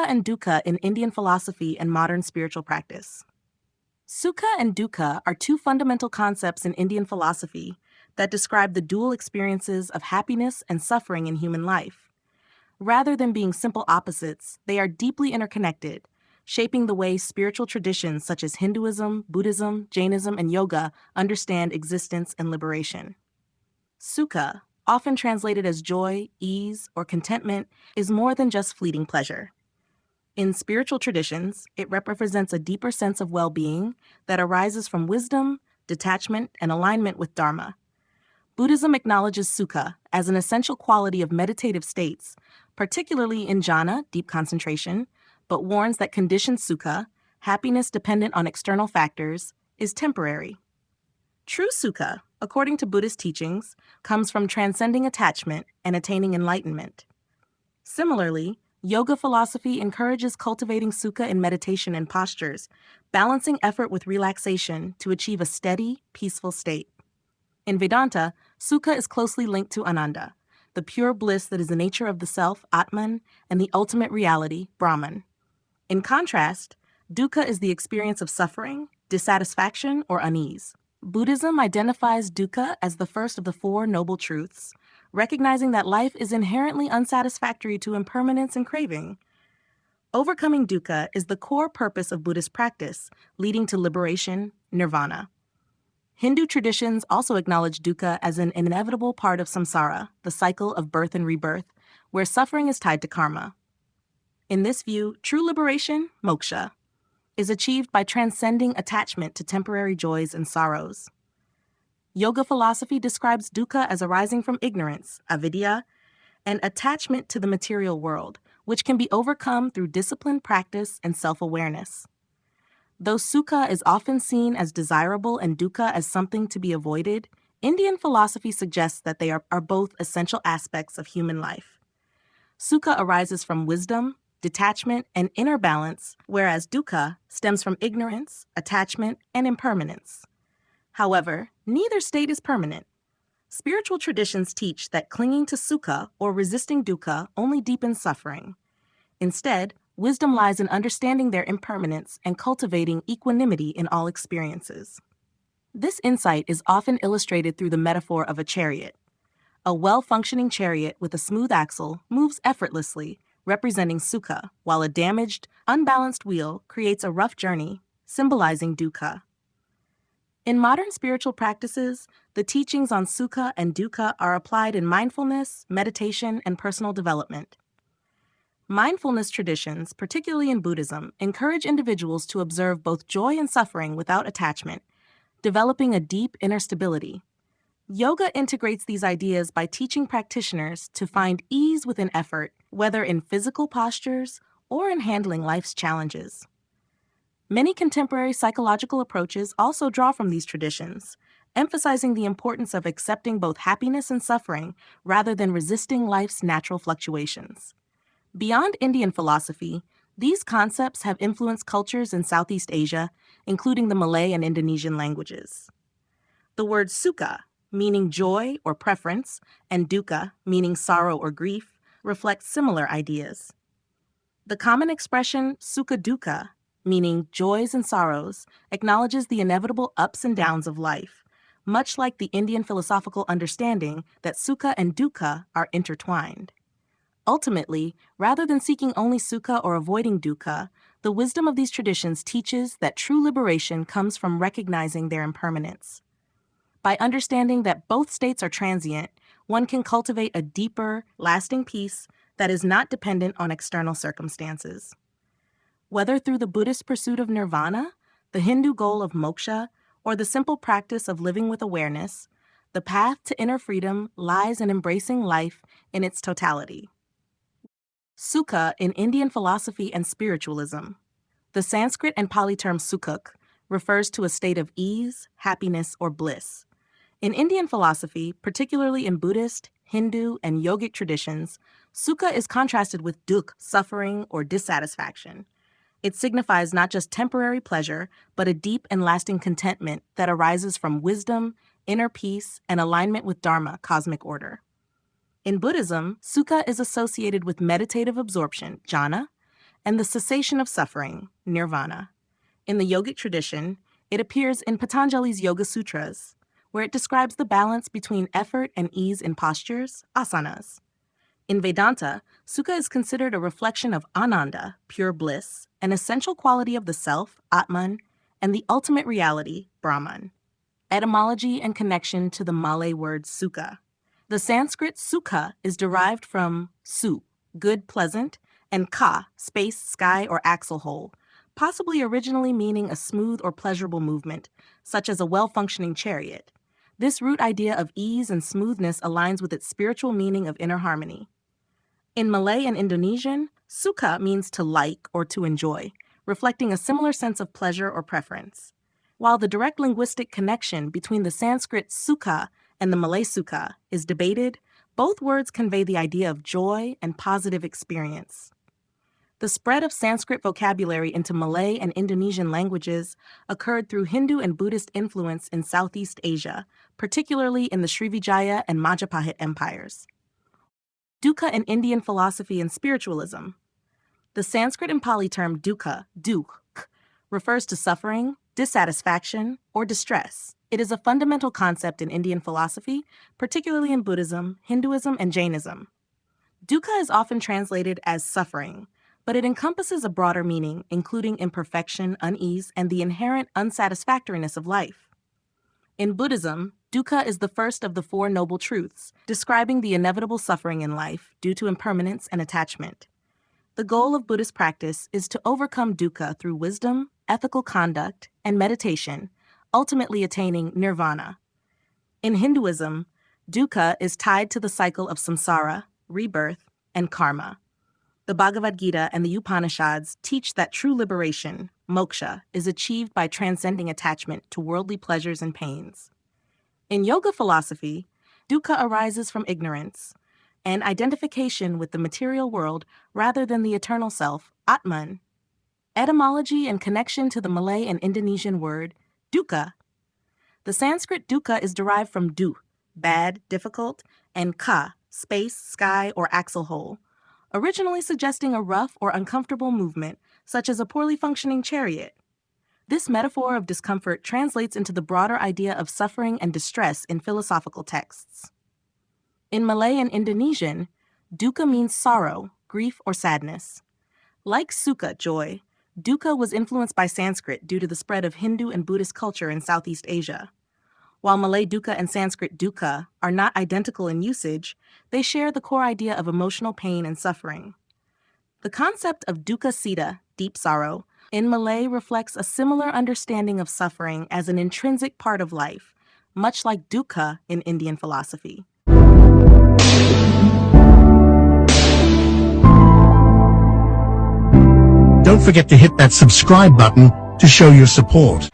Sukha and Dukkha in Indian philosophy and modern spiritual practice. Sukha and dukkha are two fundamental concepts in Indian philosophy that describe the dual experiences of happiness and suffering in human life. Rather than being simple opposites, they are deeply interconnected, shaping the way spiritual traditions such as Hinduism, Buddhism, Jainism, and yoga understand existence and liberation. Sukha, often translated as joy, ease, or contentment, is more than just fleeting pleasure. In spiritual traditions, it represents a deeper sense of well-being that arises from wisdom, detachment, and alignment with Dharma. Buddhism acknowledges sukha as an essential quality of meditative states, particularly in jhana, deep concentration, but warns that conditioned sukha, happiness dependent on external factors, is temporary. True sukha, according to Buddhist teachings, comes from transcending attachment and attaining enlightenment. Similarly, yoga philosophy encourages cultivating sukha in meditation and postures, balancing effort with relaxation to achieve a steady, peaceful state. In Vedanta, sukha is closely linked to ananda, the pure bliss that is the nature of the self, Atman, and the ultimate reality, Brahman. In contrast, dukkha is the experience of suffering, dissatisfaction, or unease. Buddhism identifies dukkha as the first of the Four Noble Truths, recognizing that life is inherently unsatisfactory to impermanence and craving. Overcoming dukkha is the core purpose of Buddhist practice, leading to liberation, nirvana. Hindu traditions also acknowledge dukkha as an inevitable part of samsara, the cycle of birth and rebirth, where suffering is tied to karma. In this view, true liberation, moksha, is achieved by transcending attachment to temporary joys and sorrows. Yoga philosophy describes dukkha as arising from ignorance, avidya, and attachment to the material world, which can be overcome through disciplined practice and self-awareness. Though sukha is often seen as desirable and dukkha as something to be avoided, Indian philosophy suggests that they are both essential aspects of human life. Sukha arises from wisdom, detachment, and inner balance, whereas dukkha stems from ignorance, attachment, and impermanence. However, neither state is permanent. Spiritual traditions teach that clinging to sukha or resisting dukkha only deepens suffering. Instead, wisdom lies in understanding their impermanence and cultivating equanimity in all experiences. This insight is often illustrated through the metaphor of a chariot. A well-functioning chariot with a smooth axle moves effortlessly, representing sukha, while a damaged, unbalanced wheel creates a rough journey, symbolizing dukkha. In modern spiritual practices, the teachings on sukha and dukkha are applied in mindfulness, meditation, and personal development. Mindfulness traditions, particularly in Buddhism, encourage individuals to observe both joy and suffering without attachment, developing a deep inner stability. Yoga integrates these ideas by teaching practitioners to find ease within effort, whether in physical postures or in handling life's challenges. Many contemporary psychological approaches also draw from these traditions, emphasizing the importance of accepting both happiness and suffering rather than resisting life's natural fluctuations. Beyond Indian philosophy, these concepts have influenced cultures in Southeast Asia, including the Malay and Indonesian languages. The word sukha, meaning joy or preference, and dukkha, meaning sorrow or grief, reflect similar ideas. The common expression sukha duka, meaning joys and sorrows, acknowledges the inevitable ups and downs of life, much like the Indian philosophical understanding that sukha and dukkha are intertwined. Ultimately, rather than seeking only sukha or avoiding dukkha, the wisdom of these traditions teaches that true liberation comes from recognizing their impermanence. By understanding that both states are transient, one can cultivate a deeper, lasting peace that is not dependent on external circumstances. Whether through the Buddhist pursuit of nirvana, the Hindu goal of moksha, or the simple practice of living with awareness, the path to inner freedom lies in embracing life in its totality. Sukha in Indian philosophy and spiritualism. The Sanskrit and Pali term sukhuk refers to a state of ease, happiness, or bliss. In Indian philosophy, particularly in Buddhist, Hindu, and yogic traditions, sukha is contrasted with dukkha, suffering, or dissatisfaction. It signifies not just temporary pleasure, but a deep and lasting contentment that arises from wisdom, inner peace, and alignment with Dharma, cosmic order. In Buddhism, sukha is associated with meditative absorption, jhana, and the cessation of suffering, nirvana. In the yogic tradition, it appears in Patanjali's Yoga Sutras, where it describes the balance between effort and ease in postures, asanas. In Vedanta, sukha is considered a reflection of ananda, pure bliss, an essential quality of the self, atman, and the ultimate reality, Brahman. Etymology and connection to the Malay word sukha. The Sanskrit sukha is derived from su, good, pleasant, and ka, space, sky, or axle hole, possibly originally meaning a smooth or pleasurable movement, such as a well-functioning chariot. This root idea of ease and smoothness aligns with its spiritual meaning of inner harmony. In Malay and Indonesian, sukha means to like or to enjoy, reflecting a similar sense of pleasure or preference. While the direct linguistic connection between the Sanskrit sukha and the Malay sukha is debated, both words convey the idea of joy and positive experience. The spread of Sanskrit vocabulary into Malay and Indonesian languages occurred through Hindu and Buddhist influence in Southeast Asia, particularly in the Srivijaya and Majapahit empires. Dukkha in Indian philosophy and spiritualism. The Sanskrit and Pali term duḥkha, duḥkha, refers to suffering, dissatisfaction, or distress. It is a fundamental concept in Indian philosophy, particularly in Buddhism, Hinduism, and Jainism. Dukkha is often translated as suffering, but it encompasses a broader meaning, including imperfection, unease, and the inherent unsatisfactoriness of life. In Buddhism, dukkha is the first of the Four Noble Truths, describing the inevitable suffering in life due to impermanence and attachment. The goal of Buddhist practice is to overcome dukkha through wisdom, ethical conduct, and meditation, ultimately attaining nirvana. In Hinduism, dukkha is tied to the cycle of samsara, rebirth, and karma. The Bhagavad Gita and the Upanishads teach that true liberation, moksha, is achieved by transcending attachment to worldly pleasures and pains. In yoga philosophy, dukkha arises from ignorance and identification with the material world rather than the eternal self, atman. Etymology and connection to the Malay and Indonesian word dukkha. The Sanskrit dukkha is derived from du, bad, difficult, and ka, space, sky, or axle hole, originally suggesting a rough or uncomfortable movement, such as a poorly functioning chariot. This metaphor of discomfort translates into the broader idea of suffering and distress in philosophical texts. In Malay and Indonesian, dukkha means sorrow, grief, or sadness. Like sukha, joy, dukkha was influenced by Sanskrit due to the spread of Hindu and Buddhist culture in Southeast Asia. While Malay dukkha and Sanskrit dukkha are not identical in usage, they share the core idea of emotional pain and suffering. The concept of duḥkha cita, deep sorrow, in Malay reflects a similar understanding of suffering as an intrinsic part of life, much like dukkha in Indian philosophy. Don't forget to hit that subscribe button to show your support.